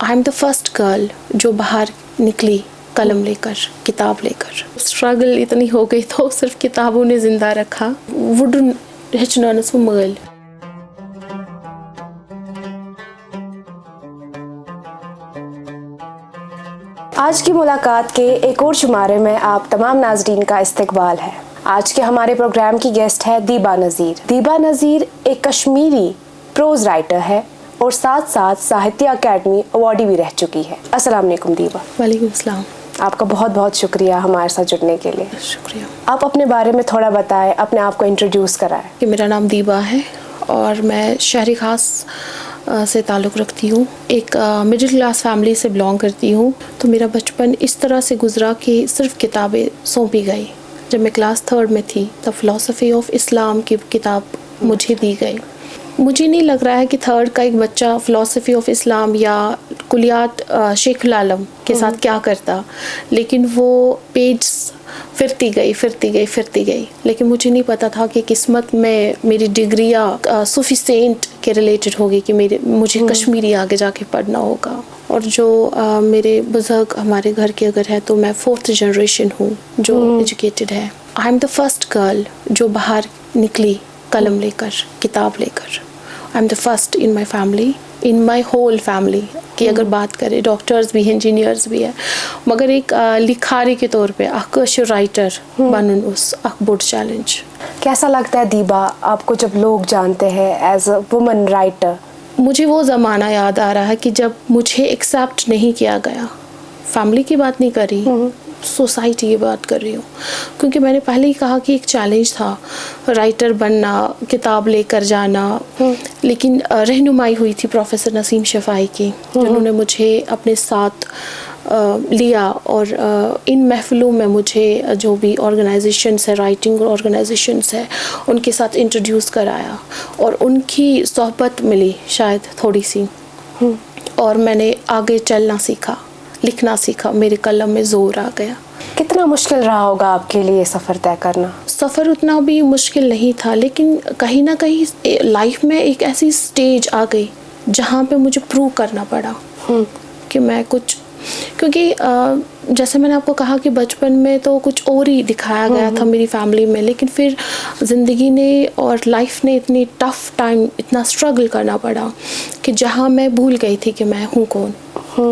I am the first girl जो बाहर निकली कलम लेकर, किताब लेकर। स्ट्रगल इतनी हो गई तो सिर्फ किताबों ने जिंदा रखा। वुडन हेचनानस मगल। आज की मुलाकात के एक और शुमारे में आप तमाम नाजरीन का इस्तकबाल है। आज के हमारे प्रोग्राम की गेस्ट है दीबा नज़ीर। दीबा नज़ीर एक कश्मीरी प्रोज राइटर है और साथ साथ साहित्य अकेडमी अवार्डी भी रह चुकी है। अस्सलाम वालेकुम दीबा। वालेकुम सलाम। आपका बहुत बहुत शुक्रिया हमारे साथ जुड़ने के लिए। शुक्रिया। आप अपने बारे में थोड़ा बताएं, अपने आप को इंट्रोड्यूस कराएं। कि मेरा नाम दीबा है और मैं शहरी खास से ताल्लुक़ रखती हूँ। एक मिडिल क्लास फैमिली से बिलोंग करती हूँ। तो मेरा बचपन इस तरह से गुजरा कि सिर्फ किताबें सौंपी गई। जब मैं क्लास 3 में थी तब फ़िलासफ़ी ऑफ इस्लाम की किताब मुझे दी गई। मुझे नहीं लग रहा है कि 3rd का एक बच्चा फ़िलासफ़ी ऑफ इस्लाम या कुलियात शेखुल आलम के साथ क्या करता, लेकिन वो पेज फिरती गई। लेकिन मुझे नहीं पता था कि किस्मत में मेरी डिग्रियाँ सूफी सेंट के रिलेटेड होगी कि मुझे कश्मीरी आगे जाके पढ़ना होगा। और जो मेरे बुज़ुर्ग हमारे घर के अगर है तो मैं 4th जनरेशन हूँ जो एजुकेटेड है। I am the first girl जो बाहर निकली कलम लेकर, किताब लेकर। I am the first in my family, in my whole family की अगर बात करें। डॉक्टर्स भी हैं, इंजीनियर्स भी है, मगर एक लिखारी के तौर पे अकशर राइटर बनूं उस बोर्ड चैलेंज। कैसा लगता है दीबा आपको जब लोग जानते हैं एज अ वुमन राइटर? मुझे वो ज़माना याद आ रहा है कि जब मुझे एक्सेप्ट नहीं किया गया। फैमिली की बात नहीं कर रही, सोसाइटी की बात कर रही हूँ। क्योंकि मैंने पहले ही कहा कि एक चैलेंज था राइटर बनना, किताब लेकर जाना। लेकिन रहनुमाई हुई थी प्रोफेसर नसीम शफ़ाई की, जिन्होंने मुझे अपने साथ लिया और इन महफ़िलों में मुझे जो भी ऑर्गेनाइजेशंस है, राइटिंग ऑर्गेनाइजेशंस है, उनके साथ इंट्रोड्यूस कराया और उनकी सोहबत मिली शायद थोड़ी सी। और मैंने आगे चलना सीखा, लिखना सीखा, मेरे कलम में ज़ोर आ गया। कितना मुश्किल रहा होगा आपके लिए सफ़र तय करना? सफ़र उतना भी मुश्किल नहीं था, लेकिन कहीं ना कहीं लाइफ में एक ऐसी स्टेज आ गई जहाँ पे मुझे प्रूव करना पड़ा कि मैं कुछ, क्योंकि जैसे मैंने आपको कहा कि बचपन में तो कुछ और ही दिखाया गया था मेरी फैमिली में, लेकिन फिर ज़िंदगी ने और लाइफ ने इतनी टफ़ टाइम, इतना स्ट्रगल करना पड़ा कि जहाँ मैं भूल गई थी कि मैं हूँ कौन।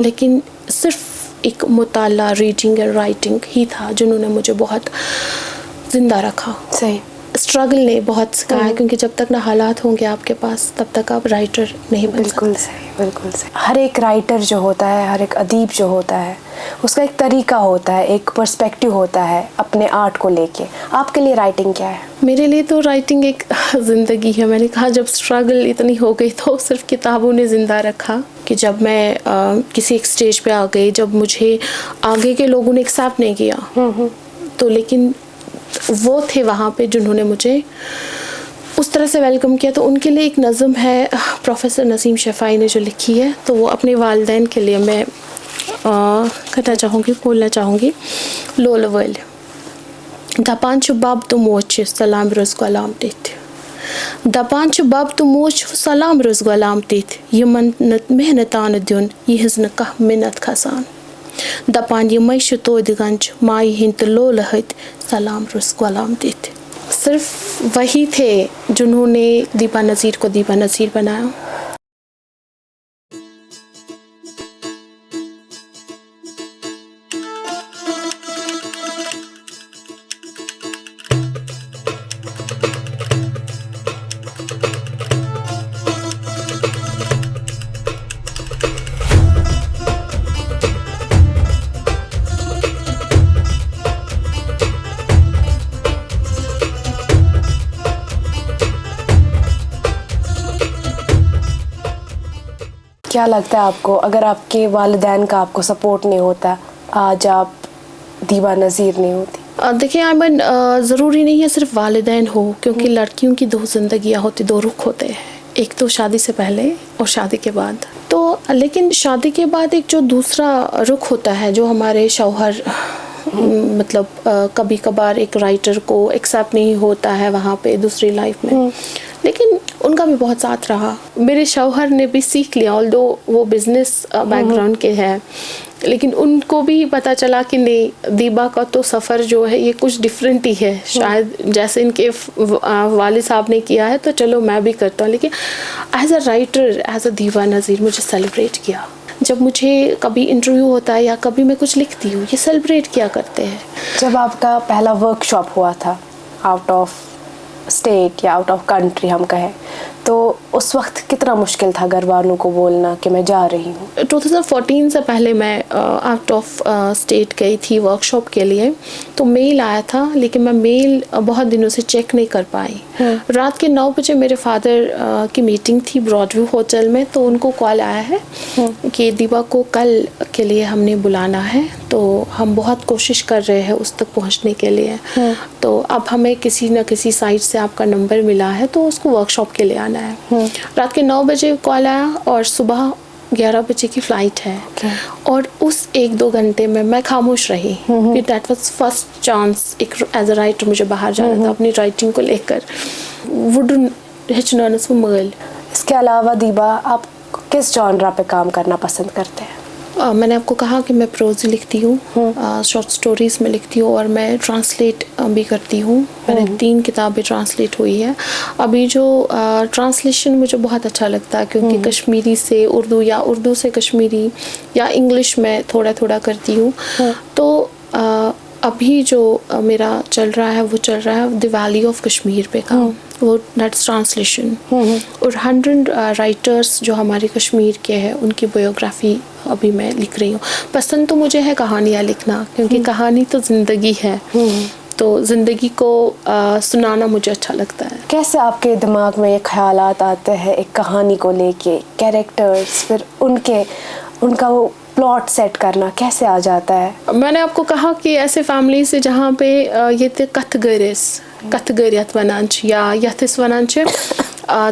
लेकिन सिर्फ एक मुताला, रीडिंग एंड राइटिंग ही था जिन्होंने मुझे बहुत ज़िंदा रखा। सही। स्ट्रगल ने बहुत सिखाया, क्योंकि जब तक ना हालात होंगे आपके पास तब तक आप राइटर नहीं बन सकते। बिल्कुल सही, बिल्कुल सही। हर एक राइटर जो होता है, हर एक अदीब जो होता है, उसका एक तरीका होता है, एक पर्सपेक्टिव होता है अपने आर्ट को लेके। आपके लिए राइटिंग क्या है? मेरे लिए तो राइटिंग एक ज़िंदगी है। मैंने कहा जब स्ट्रगल इतनी हो गई तो सिर्फ किताबों ने ज़िंदा रखा। कि जब मैं किसी एक स्टेज पे आ गई, जब मुझे आगे के लोगों ने एक्सेप्ट नहीं किया, तो लेकिन वो थे वहाँ पे जिन्होंने मुझे उस तरह से वेलकम किया। तो उनके लिए एक नज़म है प्रोफेसर नसीम शफ़ाई ने जो लिखी है, तो वो अपने वालिदैन के लिए मैं बोलना चाहूँगी। लोलवल दपान छु बाब तो मोच सलाम रोज़ गुलाम देते, दपान छु बाब तो मोच सलाम रोज़ गुलाम देते, ये मेहनतान दुन ये हिज़न का मिन्नत खसान, दपान ये मैं तो दिगंज माई हिंद लोल हत सलाम रोज़ गुलाम देते। सिर्फ वही थे जिन्होंने दीबा नज़ीर को दीबा नज़ीर बनाया। क्या लगता है आपको, अगर आपके वालिदैन का आपको सपोर्ट नहीं होता, आज आप दीबा नज़ीर नहीं होती? देखिए आयमन, ज़रूरी नहीं है सिर्फ वालिदैन हो, क्योंकि लड़कियों की 2 ज़िंदगियाँ होती, 2 रुख होते हैं, एक तो शादी से पहले और शादी के बाद। तो लेकिन शादी के बाद एक जो दूसरा रुख होता है, जो हमारे शौहर मतलब कभी कभार एक राइटर को एक्सेप्ट नहीं होता है वहाँ पे दूसरी लाइफ में, लेकिन उनका भी बहुत साथ रहा। मेरे शौहर ने भी सीख लिया, ऑल्दो वो बिजनेस बैकग्राउंड के हैं, लेकिन उनको भी पता चला कि नहीं, दीबा का तो सफ़र जो है ये कुछ डिफरेंट ही है, शायद जैसे इनके वालिद साहब ने किया है तो चलो मैं भी करता हूँ। लेकिन as a writer, as a Diba Nazir मुझे सेलिब्रेट किया। जब मुझे कभी इंटरव्यू होता है या कभी मैं कुछ लिखती हूँ, ये सेलिब्रेट किया करते हैं। जब आपका पहला वर्कशॉप हुआ था आउट ऑफ स्टेट या आउट ऑफ कंट्री हम कहें, तो उस वक्त कितना मुश्किल था घर वालों को बोलना कि मैं जा रही हूँ? 2014 से पहले मैं आउट ऑफ स्टेट गई थी वर्कशॉप के लिए, तो मेल आया था, लेकिन मैं मेल बहुत दिनों से चेक नहीं कर पाई। रात के 9 बजे मेरे फादर की मीटिंग थी ब्रॉडव्यू होटल में, तो उनको कॉल आया है कि दीबा को कल के लिए हमने बुलाना है, तो हम बहुत कोशिश कर रहे हैं उस तक पहुँचने के लिए, तो अब हमें किसी न किसी साइट से आपका नंबर मिला है, तो उसको वर्कशॉप के लिए आना है। रात के 9 बजे कॉल आया और सुबह 11 बजे की फ़्लाइट है। और उस 1-2 घंटे में मैं खामोश रही कि दैट वाज फर्स्ट चांस एक एज अ राइटर मुझे बाहर जाना था अपनी राइटिंग को लेकर। वुडन हिचनानस मल। इसके अलावा दीबा आप किस जॉनरा पे काम करना पसंद करते हैं? मैंने आपको कहा कि मैं प्रोज लिखती हूँ, शॉर्ट स्टोरीज़ में लिखती हूँ, और मैं ट्रांसलेट भी करती हूँ। मैंने 3 किताबें ट्रांसलेट हुई है। अभी जो ट्रांसलेशन मुझे बहुत अच्छा लगता है, क्योंकि कश्मीरी से उर्दू या उर्दू से कश्मीरी या इंग्लिश में थोड़ा थोड़ा करती हूँ। तो अभी जो मेरा चल रहा है वो चल रहा है द वैली ऑफ कश्मीर पे काम, वो दैट्स ट्रांसलेशन। और 100 राइटर्स जो हमारे कश्मीर के हैं उनकी बायोग्राफी अभी मैं लिख रही हूँ। पसंद तो मुझे है कहानियाँ लिखना, क्योंकि कहानी तो ज़िंदगी है, तो ज़िंदगी को सुनाना मुझे अच्छा लगता है। कैसे आपके दिमाग में ये ख्यालात आते हैं एक कहानी को लेके, कैरेक्टर्स, फिर उनका वो प्लॉट सेट करना कैसे आ जाता है? मैंने आपको कहा कि ऐसे फैमिली से जहाँ पे ये कथ गरियत वनान या यथिस वनान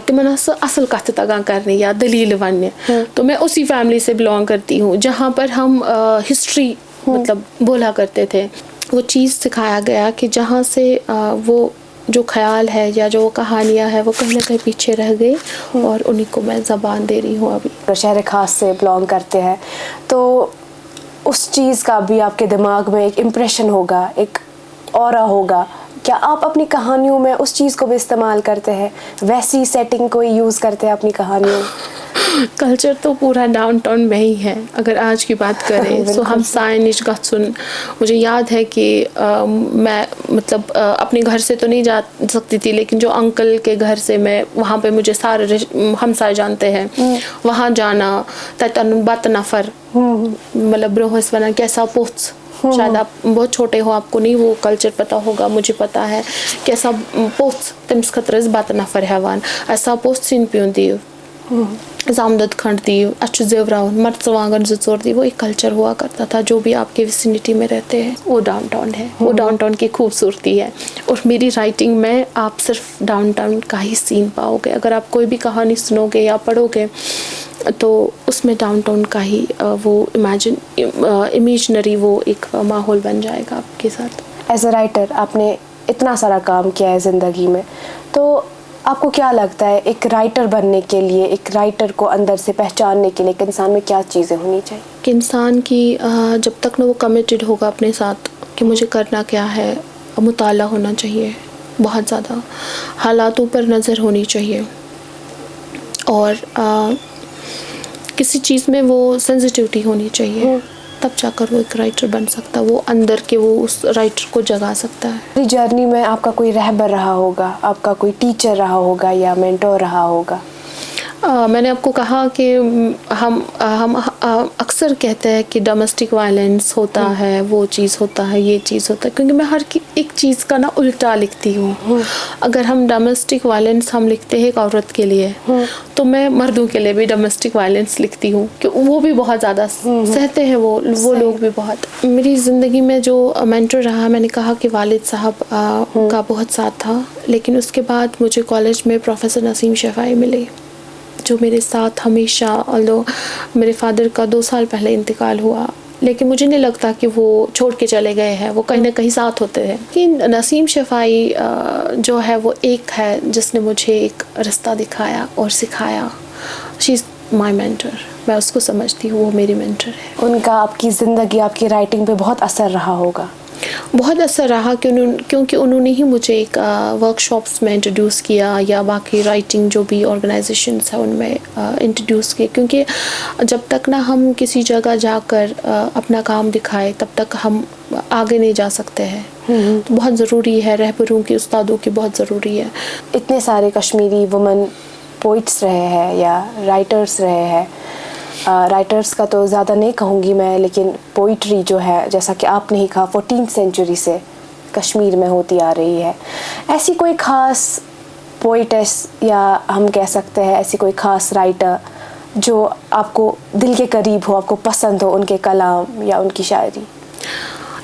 तिमन असल कथ तगह करने या दलील वन्य, तो मैं उसी फैमिली से बिलोंग करती हूँ जहाँ पर हम हिस्ट्री मतलब बोला करते थे। वो चीज़ सिखाया गया कि जहाँ से वो जो ख्याल है या जो कहानियाँ है वो कहीं ना कहीं पीछे रह गई, और उन्हीं को मैं ज़बान दे रही हूँ अभी। शहर खास से बिलोंग करते हैं तो उस चीज़ का भी आपके दिमाग में एक इम्प्रेशन होगा, एक ऑरा होगा। क्या आप अपनी कहानियों में उस चीज़ को भी इस्तेमाल करते हैं, वैसी सेटिंग को यूज़ करते हैं अपनी कहानियों? कल्चर तो पूरा डाउनटाउन में ही है। अगर आज की बात करें तो हम साइनिश गत्सुन, मुझे याद है कि मैं मतलब अपने घर से तो नहीं जा सकती थी, लेकिन जो अंकल के घर से मैं वहाँ पे मुझे सारे हमसाए जानते हैं, वहाँ जाना तन बात नफर मतलब ब्रोहस बना कैसा पोस्ट, शायद आप बहुत छोटे हो, आपको नहीं वो कल्चर पता होगा, मुझे पता है कैसा पोस्ट तम्स खतरस बात नफर हैवान ऐसा पोस्ट सिन पियों दी जामदद खंड दी अच्छे जेवराउन मर्चवांगन जोर दी, वो एक कल्चर हुआ करता था। जो भी आपके विसिनिटी में रहते हैं वो डाउनटाउन है, वो डाउनटाउन की खूबसूरती है। और मेरी राइटिंग में आप सिर्फ डाउनटाउन का ही सीन पाओगे। अगर आप कोई भी कहानी सुनोगे या पढ़ोगे तो उसमें डाउनटाउन का ही वो इमेजिनरी वो एक माहौल बन जाएगा आपके साथ। एज अ राइटर आपने इतना सारा काम किया है ज़िंदगी में, तो आपको क्या लगता है एक राइटर बनने के लिए, एक राइटर को अंदर से पहचानने के लिए एक इंसान में क्या चीज़ें होनी चाहिए? कि इंसान की जब तक ना वो कमिटेड होगा अपने साथ कि मुझे करना क्या है, मुताला होना चाहिए बहुत ज़्यादा, हालातों पर नज़र होनी चाहिए, और किसी चीज़ में वो सेंसिटिविटी होनी चाहिए, तब जाकर वो एक राइटर बन सकता है। वो अंदर के वो उस राइटर को जगा सकता है। इस जर्नी में आपका कोई रहबर रहा होगा, आपका कोई टीचर रहा होगा या मेंटोर रहा होगा? मैंने आपको कहा कि हम अक्सर कहते हैं कि डोमेस्टिक वायलेंस होता है, वो चीज़ होता है, ये चीज़ होता है, क्योंकि मैं हर एक चीज़ का ना उल्टा लिखती हूँ। अगर हम डोमेस्टिक वायलेंस हम लिखते हैं एक औरत के लिए, तो मैं मर्दों के लिए भी डोमेस्टिक वायलेंस लिखती हूँ कि वो भी बहुत ज़्यादा सहते हैं वो लोग भी बहुत। मेरी ज़िंदगी में जो मेंटर रहा, मैंने कहा कि वालिद साहब का बहुत साथ था, लेकिन उसके बाद मुझे कॉलेज में प्रोफेसर नसीम शफ़ाई मिले, जो मेरे साथ हमेशा, ऑल्दो मेरे फादर का 2 साल पहले इंतकाल हुआ, लेकिन मुझे नहीं लगता कि वो छोड़ के चले गए हैं, वो कहीं ना कहीं साथ होते हैं। लेकिन नसीम शफ़ाई जो है वो एक है जिसने मुझे एक रास्ता दिखाया और सिखाया। शी इज़ माई मेंटर, मैं उसको समझती हूँ, वो मेरी मेंटर है। उनका आपकी ज़िंदगी, आपकी राइटिंग पे बहुत असर रहा होगा। बहुत असर रहा क्योंकि उन्होंने ही मुझे एक वर्कशॉप्स में इंट्रोड्यूस किया या बाकी राइटिंग जो भी ऑर्गेनाइजेशंस है उनमें इंट्रोड्यूस किए। क्योंकि जब तक ना हम किसी जगह जाकर अपना काम दिखाए तब तक हम आगे नहीं जा सकते हैं। तो बहुत ज़रूरी है, रहबरों की, उस्तादों की बहुत ज़रूरी है। इतने सारे कश्मीरी वुमेन पोइट्स रहे हैं या राइटर्स रहे हैं, राइटर्स का तो ज़्यादा नहीं कहूँगी मैं, लेकिन पोइट्री जो है, जैसा कि आपने ही कहा, 14th सेंचुरी से कश्मीर में होती आ रही है। ऐसी कोई ख़ास पोइटेस या हम कह सकते हैं ऐसी कोई ख़ास राइटर जो आपको दिल के करीब हो, आपको पसंद हो, उनके कलाम या उनकी शायरी?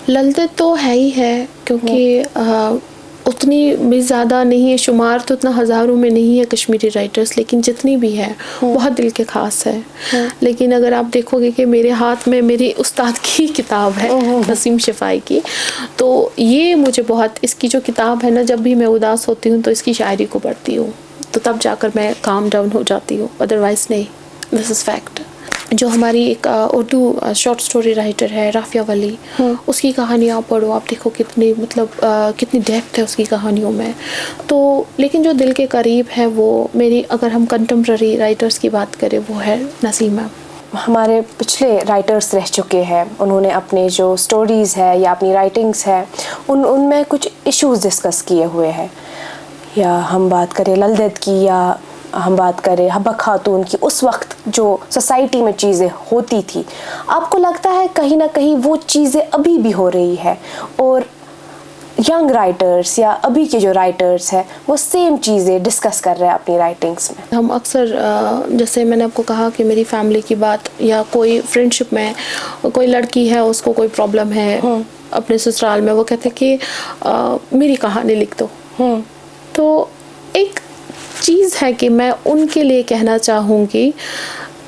ललदत तो है ही है, क्योंकि उतनी भी ज़्यादा नहीं है, शुमार तो उतना हज़ारों में नहीं है कश्मीरी राइटर्स, लेकिन जितनी भी है बहुत दिल के ख़ास है। लेकिन अगर आप देखोगे कि मेरे हाथ में मेरी उस्ताद की किताब है, नसीम शफ़ाई की, तो ये मुझे बहुत, इसकी जो किताब है ना, जब भी मैं उदास होती हूँ तो इसकी शायरी को पढ़ती हूँ, तो तब जाकर मैं काम डाउन हो जाती हूँ, अदरवाइज़ नहीं। This is fact. जो हमारी एक उर्दू शॉर्ट स्टोरी राइटर है राफिया वली, उसकी कहानियाँ आप पढ़ो, आप देखो कितनी कितनी डेप्थ है उसकी कहानियों में। तो लेकिन जो दिल के करीब है वो मेरी, अगर हम कंटेम्प्ररी राइटर्स की बात करें, वो है नसीम मैम। हमारे पिछले राइटर्स रह चुके हैं, उन्होंने अपने जो स्टोरीज़ है या अपनी राइटिंग्स है उनमें कुछ इश्यूज़ डिस्कस किए हुए हैं। या हम बात करें ललदत की या हम बात करें हब्बा खातून की, उस वक्त जो सोसाइटी में चीज़ें होती थी, आपको लगता है कहीं ना कहीं वो चीज़ें अभी भी हो रही है और यंग राइटर्स या अभी के जो राइटर्स हैं वो सेम चीज़ें डिस्कस कर रहे हैं अपनी राइटिंग्स में? हम अक्सर, जैसे मैंने आपको कहा कि मेरी फैमिली की बात या कोई फ्रेंडशिप में कोई लड़की है, उसको कोई प्रॉब्लम है अपने ससुराल में, वो कहते कि मेरी कहानी लिख दो। तो एक चीज़ है कि मैं उनके लिए कहना चाहूँगी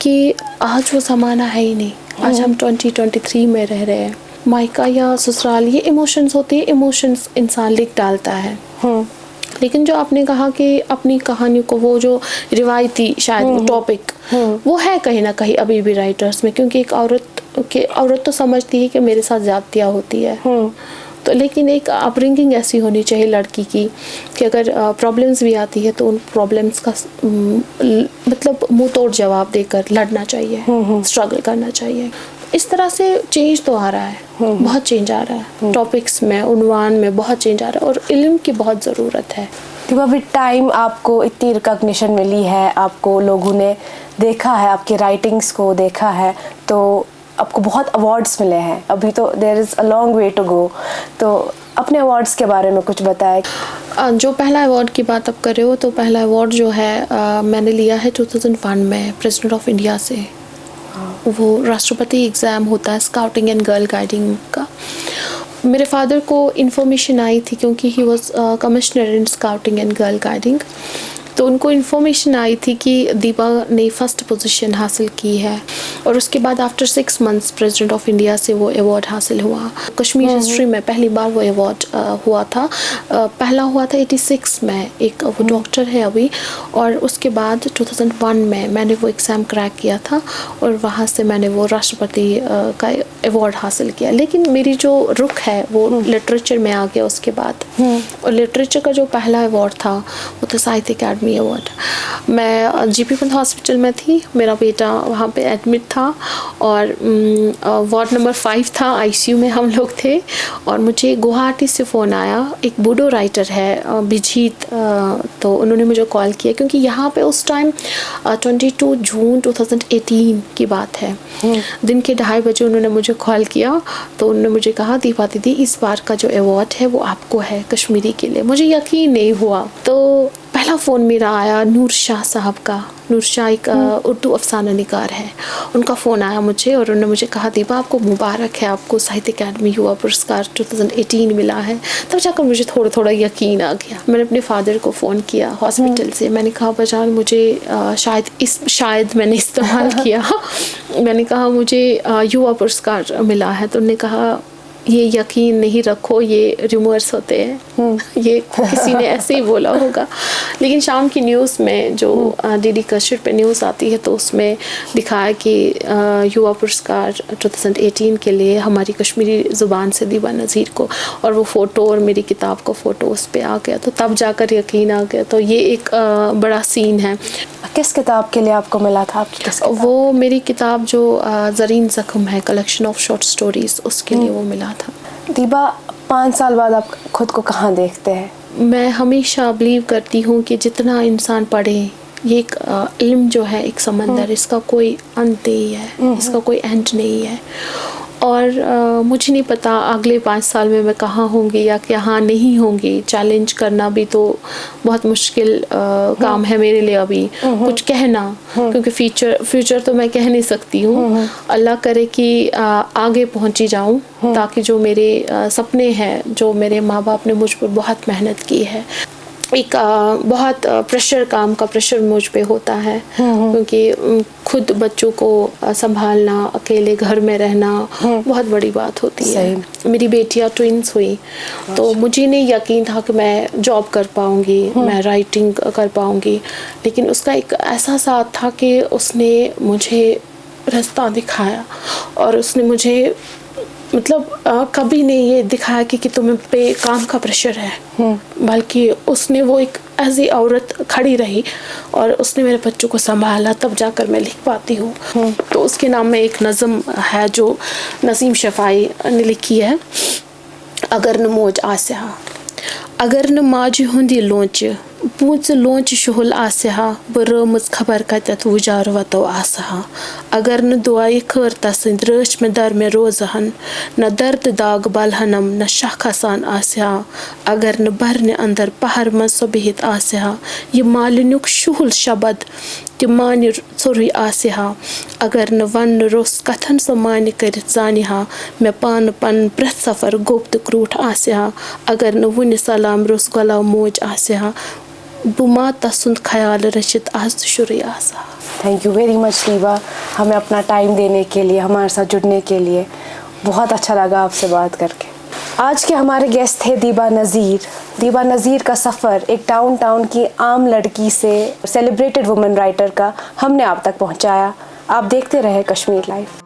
कि आज वो ज़माना है ही नहीं। आज हम 2023 में रह रहे हैं। मायका या ससुराल, ये इमोशंस होती है, इमोशंस इंसान लिख डालता है। लेकिन जो आपने कहा कि अपनी कहानी को, वो जो रिवायती शायद वो टॉपिक, वो है कहीं ना कहीं अभी भी राइटर्स में, क्योंकि एक औरत तो समझती है कि मेरे साथ ज़्यादतियाँ होती है, तो लेकिन एक अपब्रिंगिंग ऐसी होनी चाहिए लड़की की कि अगर प्रॉब्लम्स भी आती है तो उन प्रॉब्लम्स का मतलब मुंह तोड़ जवाब देकर लड़ना चाहिए, स्ट्रगल करना चाहिए। इस तरह से चेंज तो आ रहा है, बहुत चेंज आ रहा है, टॉपिक्स में, उन्वान में बहुत चेंज आ रहा है और इल्म की बहुत ज़रूरत है। दीबा, विद टाइम आपको इतनी रिकॉग्निशन मिली है, आपको लोगों ने देखा है, आपकी राइटिंग्स को देखा है, तो आपको बहुत अवार्ड्स मिले हैं। अभी तो there is a long way to go, तो अपने अवार्ड्स के बारे में कुछ बताएं। जो पहला अवार्ड की बात आप कर रहे हो, तो पहला अवार्ड जो है मैंने लिया है 2001 में प्रेसिडेंट ऑफ इंडिया से। वो राष्ट्रपति एग्ज़ाम होता है स्काउटिंग एंड गर्ल गाइडिंग का। मेरे फादर को इन्फॉर्मेशन आई थी क्योंकि he was commissioner in scouting and girl guiding, तो उनको इन्फॉर्मेशन आई थी कि दीपा ने फर्स्ट पोजीशन हासिल की है और उसके बाद after 6 months president of India से वो अवार्ड हासिल हुआ। कश्मीर हिस्ट्री में पहली बार वो अवार्ड हुआ था। पहला हुआ था 86 में, एक वो डॉक्टर है अभी, और उसके बाद 2001 में मैंने वो एग्ज़ाम क्रैक किया था और वहाँ से मैंने वो राष्ट्रपति का अवार्ड हासिल किया। लेकिन मेरी जो रुख है वो लिटरेचर में आ गया उसके बाद, और लिटरेचर का जो पहला अवार्ड था वो था साहित्य अकादमी अवार्ड। मैं जीपी पंत हॉस्पिटल में थी, मेरा बेटा वहाँ पे एडमिट था और वार्ड नंबर 5 था, आईसीयू में हम लोग थे, और मुझे गुवाहाटी से फ़ोन आया। एक बूडो राइटर है बिजीत, तो उन्होंने मुझे कॉल किया क्योंकि यहाँ पे उस टाइम 22 जून 2018 की बात है, दिन के 2:30 बजे उन्होंने मुझे कॉल किया। तो उन्होंने मुझे कहा, दीपा दीदी इस बार का जो अवार्ड है वो आपको है कश्मीरी के लिए। मुझे यकीन नहीं हुआ। तो पहला फ़ोन मेरा आया नूर शाह साहब का। नूर शाह एक उर्दू अफसाना निगार है। उनका फ़ोन आया मुझे और उन्होंने मुझे कहा, दीपा आपको मुबारक है, आपको साहित्य अकादमी युवा पुरस्कार 2018 मिला है। तब जाकर मुझे थोड़ा थोड़ा यकीन आ गया। मैंने अपने फादर को फ़ोन किया हॉस्पिटल से। मैंने कहा, बजान मुझे शायद मैंने इस्तेमाल किया मैंने कहा मुझे युवा पुरस्कार मिला है। तो उन्होंने कहा, ये यकीन नहीं रखो, ये रूमर्स होते हैं, ये किसी ने ऐसे ही बोला होगा। लेकिन शाम की न्यूज़ में जो डीडी कशर पे न्यूज़ आती है तो उसमें दिखाया कि युवा पुरस्कार 2018 के लिए हमारी कश्मीरी ज़ुबान से दीबा नज़ीर को, और वो फ़ोटो और मेरी किताब का फ़ोटो उस पर आ गया। तो तब जाकर यकीन आ गया। तो ये एक बड़ा सीन है। किस किताब के लिए आपको मिला था? वो मेरी किताब जो ज़रीन ज़ख्म है, कलेक्शन ऑफ शॉर्ट स्टोरीज़, उसके लिए वो मिला था। दीबा, 5 साल बाद आप खुद को कहाँ देखते हैं? मैं हमेशा बिलीव करती हूँ कि जितना इंसान पढ़े, ये एक इल्म जो है एक समंदर, इसका कोई अंत नहीं है, इसका कोई एंड नहीं है। और मुझे नहीं पता अगले 5 साल में मैं कहाँ होंगी या कहाँ नहीं होंगी। चैलेंज करना भी तो बहुत मुश्किल काम है मेरे लिए अभी कुछ कहना, क्योंकि फ्यूचर तो मैं कह नहीं सकती हूँ। अल्लाह करे कि आगे पहुँची जाऊँ, ताकि जो मेरे सपने हैं, जो मेरे माँ बाप ने मुझ पर बहुत मेहनत की है, एक बहुत काम का प्रेशर मुझ पे होता है, क्योंकि खुद बच्चों को संभालना, अकेले घर में रहना बहुत बड़ी बात होती है। मेरी बेटियां ट्विंस हुई, तो मुझे नहीं यकीन था कि मैं जॉब कर पाऊंगी, मैं राइटिंग कर पाऊंगी। लेकिन उसका एक ऐसा साथ था कि उसने मुझे रास्ता दिखाया, और उसने मुझे मतलब कभी नहीं ये दिखाया कि तुम्हें पे काम का प्रेशर है, बल्कि उसने वो एक ऐसी औरत खड़ी रही और उसने मेरे बच्चों को संभाला। तब जाकर मैं लिख पाती हूँ। तो उसके नाम में एक नज़म है जो नसीम शफ़ाई ने लिखी है, अगर न मौज आस्या, अगर न माज हुंदी लोच, पूंच लोच शुहुल आस्या, बरमज खबर कतत वुजार वतो आसहा, अगर न दुआई खर तसिंद रच में दर में रोजहन, न दर्द दाग बलहनम न शाखासान आस्या, अगर न भरने अंदर पहर में सुबहित आस्या, ये मालिनुक शुहुल शबद तिमानी सुरी आस्या, अगर न वन रोस कथन समानी कर जानिहा, मैं पान पन प्रथ सफर गुप्त क्रूठ आस्या, अगर न वुन सलाम रोस गला मोज आस्या, बुमा तसुंद ख्याल रचित आज शुरू आसा। थैंक यू वेरी मच दीबा, हमें अपना टाइम देने के लिए, हमारे साथ जुड़ने के लिए। बहुत अच्छा लगा आपसे बात करके। आज के हमारे गेस्ट थे दीबा नज़ीर। दीबा नज़ीर का सफ़र एक टाउन की आम लड़की से सेलिब्रेटेड वुमेन राइटर का हमने आप तक पहुंचाया। आप देखते रहे कश्मीर लाइव।